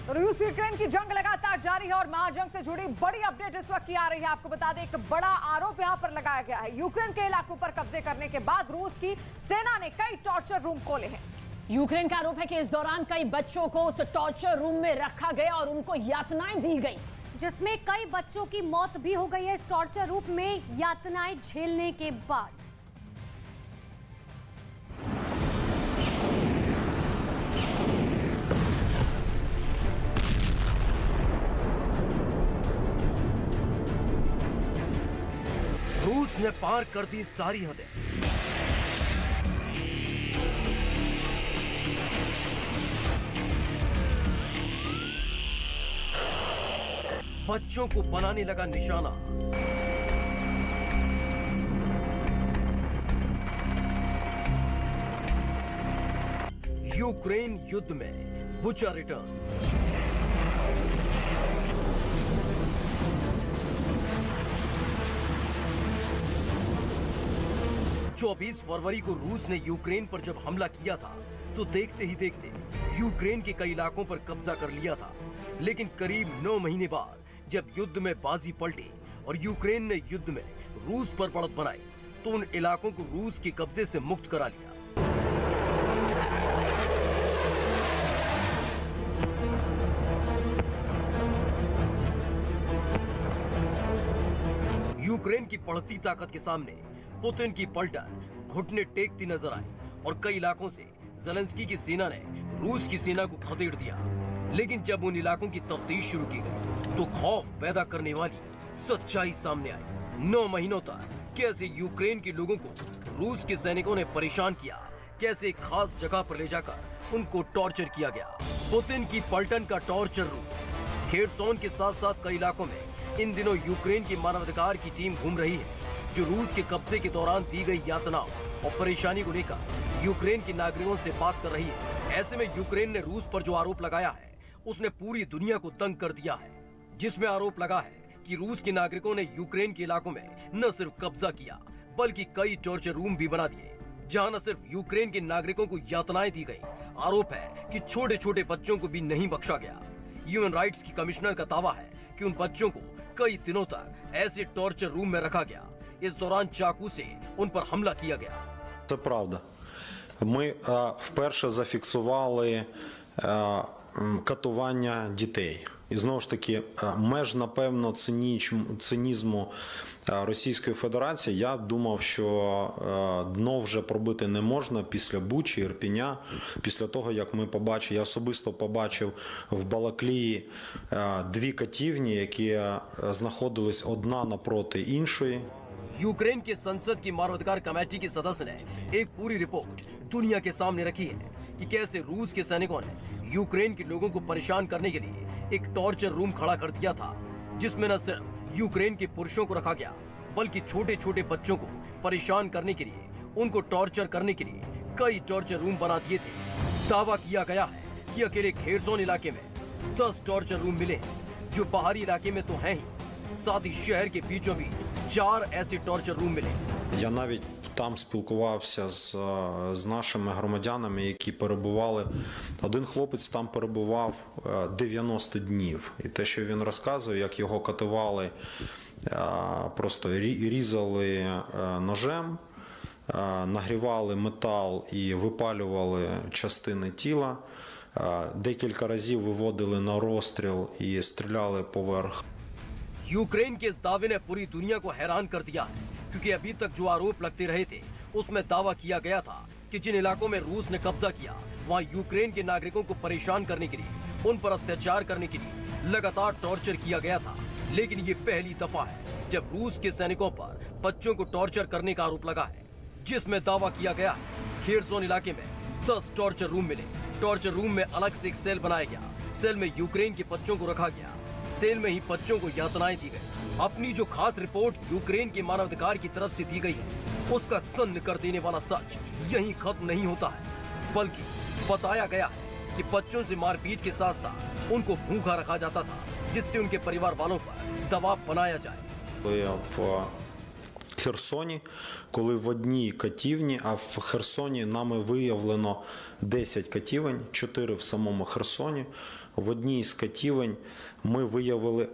रूस यूक्रेन की जंग लगातार जारी है और महाजंग से जुड़ी बड़ी अपडेट इस वक्त की आ रही है। आपको बता दें, एक बड़ा आरोप यहां पर लगाया गया है। यूक्रेन के इलाकों पर कब्जे करने के बाद रूस की सेना ने कई टॉर्चर रूम खोले हैं। यूक्रेन का आरोप है कि इस दौरान कई बच्चों को उस टॉर्चर रूम में रखा गया और उनको यातनाएं दी गई, जिसमें कई बच्चों की मौत भी हो गई है इस टॉर्चर रूम में यातनाएं झेलने के बाद। रूस ने पार कर दी सारी हदें। बच्चों को बनाने लगा निशाना। यूक्रेन युद्ध में बुचा रिटर्न। चौबीस फरवरी को रूस ने यूक्रेन पर जब हमला किया था तो देखते ही देखते यूक्रेन के कई इलाकों पर कब्जा कर लिया था। लेकिन करीब 9 महीने बाद जब युद्ध में बाजी पलटी और यूक्रेन ने युद्ध में रूस पर बढ़त बनाई तो उन इलाकों को रूस के कब्जे से मुक्त करा लिया। यूक्रेन की बढ़ती ताकत के सामने पुतिन की पलटन घुटने टेकती नजर आई और कई इलाकों से ज़ेलेंस्की की सेना ने रूस की सेना को खदेड़ दिया। लेकिन जब उन इलाकों की तफ्तीश शुरू की गई तो खौफ पैदा करने वाली सच्चाई सामने आई। 9 महीनों तक कैसे यूक्रेन के लोगों को रूस के सैनिकों ने परेशान किया, कैसे एक खास जगह पर ले जाकर उनको टॉर्चर किया गया। पुतिन की पलटन का टॉर्चर रूम। खेरसोन के साथ साथ कई इलाकों में इन दिनों यूक्रेन की मानवाधिकार की टीम घूम रही है, जो रूस के कब्जे के दौरान दी गई यातनाओं और परेशानी को लेकर यूक्रेन के नागरिकों से बात कर रही है। ऐसे में यूक्रेन ने रूस पर जो आरोप लगाया है उसने पूरी दुनिया को दंग कर दिया है, जिसमें आरोप लगा है कि रूस के नागरिकों ने यूक्रेन के इलाकों में न सिर्फ कब्जा किया बल्कि कई टॉर्चर रूम भी बना दिए, जहां न सिर्फ यूक्रेन के नागरिकों को यातनाएं दी गई, आरोप है कि छोटे छोटे बच्चों को भी नहीं बख्शा गया। ह्यूमन राइट्स की कमिश्नर का दावा है कि उन बच्चों को कई दिनों तक ऐसे टॉर्चर रूम में रखा गया। इस दौरान चाकू से उन पर हमला किया गया। Це правда. Ми вперше зафіксували катування дітей. І знову ж таки, меж, напевно, цинізму Російської Федерації, я думав, що дно вже пробити не можна після Бучі, Ірпіня, після того, як ми побачили, я особисто побачив в Балаклії 2 катівні, які знаходились одна напроти іншої. यूक्रेन के संसद की मानवाधिकार कमेटी के सदस्य ने एक पूरी रिपोर्ट दुनिया के सामने रखी है कि कैसे रूस के सैनिकों ने यूक्रेन के लोगों को परेशान करने के लिए एक टॉर्चर रूम खड़ा कर दिया था, जिसमें न सिर्फ यूक्रेन के पुरुषों को रखा गया बल्कि छोटे छोटे बच्चों को परेशान करने के लिए, उनको टॉर्चर करने के लिए कई टॉर्चर रूम बना दिए थे। दावा किया गया है कि अकेले खेरसोन इलाके में 10 टॉर्चर रूम मिले हैं, जो बाहरी इलाके में तो हैं ही, साथ ही शहर के बीचों बीच 4 ऐसे टॉर्चर रूम मिले। Я навіть там спілкувався з нашими громадянами, які перебували. Один хлопець там перебував 90 днів. І те, що він розказує, як його катували, просто різали ножем, нагрівали метал і випалювали частини тіла. Декілька разів виводили на розстріл і стріляли поверх. यूक्रेन के इस दावे ने पूरी दुनिया को हैरान कर दिया है, क्योंकि अभी तक जो आरोप लगते रहे थे उसमें दावा किया गया था कि जिन इलाकों में रूस ने कब्जा किया वहां यूक्रेन के नागरिकों को परेशान करने के लिए, उन पर अत्याचार करने के लिए लगातार टॉर्चर किया गया था। लेकिन ये पहली दफा है जब रूस के सैनिकों पर बच्चों को टॉर्चर करने का आरोप लगा है, जिसमें दावा किया गया है खेरसोन इलाके में 10 टॉर्चर रूम मिले। टॉर्चर रूम में अलग से एक सेल बनाया गया, सेल में यूक्रेन के बच्चों को रखा गया, सेल में ही बच्चों को यातनाएं दी गई। अपनी जो खास रिपोर्ट यूक्रेन के मानवाधिकार की तरफ से दी गई है, उसका सन्न कर देने वाला सच यहीं खत्म नहीं होता है, बल्कि बताया गया है कि बच्चों से मारपीट के साथ साथ उनको भूखा रखा जाता था, जिससे उनके परिवार वालों पर दबाव बनाया जाए। В Херсоні, коли в одній катівні, а в Херсоні нами виявлено 10 катівень, 4 в самому Херсоні. В одній з катівень ми виявили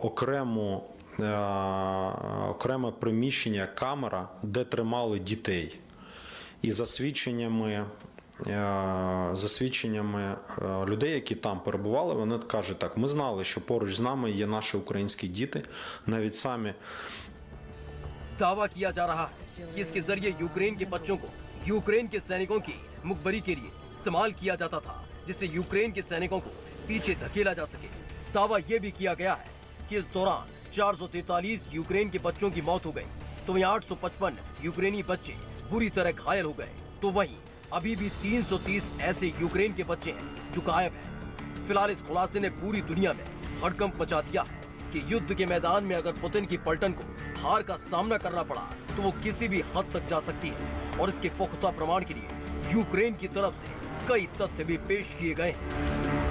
окреме приміщення, камера, де тримали дітей. І за свідченнями людей, які там перебували, вони кажуть так: ми знали, що поруч з нами є наші українські діти, навіть самі. दावा किया जा रहा है कि इसके जरिए यूक्रेन के बच्चों को यूक्रेन के सैनिकों की मुखबरी के लिए इस्तेमाल किया जाता था, जिससे यूक्रेन के सैनिकों को पीछे धकेला जा सके। दावा यह भी किया गया है कि इस दौरान 443 यूक्रेन के बच्चों की मौत हो गई, तो वहीं 855 यूक्रेनी बच्चे बुरी तरह घायल हो गए, तो वहीं अभी भी 330 ऐसे यूक्रेन के बच्चे हैं जो गायब हैं। फिलहाल इस खुलासे ने पूरी दुनिया में हड़कंप मचा दिया है कि युद्ध के मैदान में अगर पुतिन की पलटन को हार का सामना करना पड़ा तो वो किसी भी हद तक जा सकती है, और इसके पुख्ता प्रमाण के लिए यूक्रेन की तरफ से कई तथ्य भी पेश किए गए हैं।